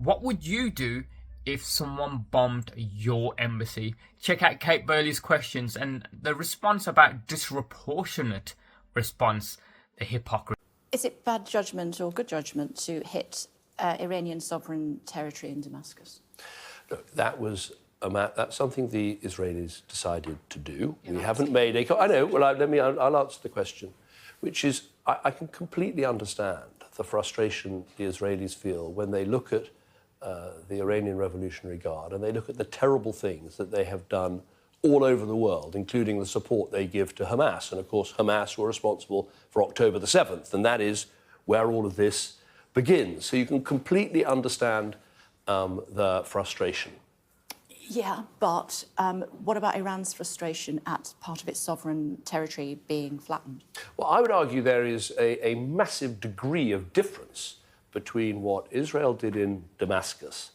What would you do if someone bombed your embassy? Check out Kay Burley's questions and the response about disproportionate response, the hypocrisy. Is it bad judgment or good judgment to hit Iranian sovereign territory in Damascus? Look, that's something the Israelis decided to do. We haven't made a... I know, well, I'll answer the question, which is, I can completely understand the frustration the Israelis feel when they look at the Iranian Revolutionary Guard and they look at the terrible things that they have done all over the world, including the support they give to Hamas. And, of course, Hamas were responsible for October the 7th, and that is where all of this begins. So you can completely understand the frustration. Yeah, but what about Iran's frustration at part of its sovereign territory being flattened? Well, I would argue there is a massive degree of difference between what Israel did in Damascus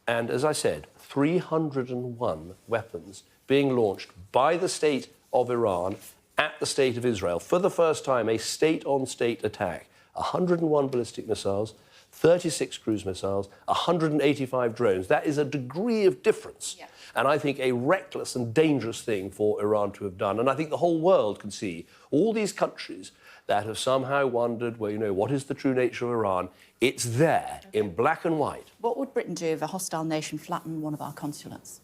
and, as I said, 301 weapons being launched by the state of Iran at the state of Israel. For the first time, a state-on-state attack. 101 ballistic missiles, 36 cruise missiles, 185 drones. That is a degree of difference. Yeah. And I think a reckless and dangerous thing for Iran to have done. And I think the whole world can see all these countries that have somehow wondered, well, you know, what is the true nature of Iran? It's there in black and white. What would Britain do if a hostile nation flattened one of our consulates?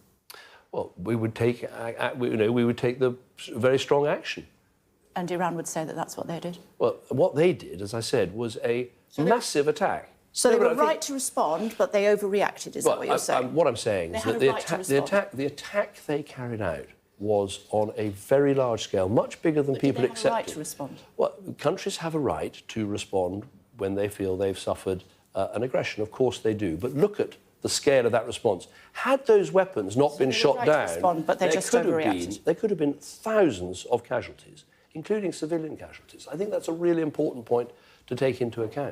Well, we would take the very strong action. And Iran would say that that's what they did? Well, what they did, as I said, was a massive attack. So they were right to respond, but they overreacted, is that what you're saying? What I'm saying is that the attack they carried out was on a very large scale, much bigger than people accepted. They have a right to respond? Well, countries have a right to respond when they feel they've suffered an aggression. Of course they do. But look at the scale of that response. Had those weapons not been shot down, respond, but they just overreacted. There could have been thousands of casualties, including civilian casualties. I think that's a really important point to take into account.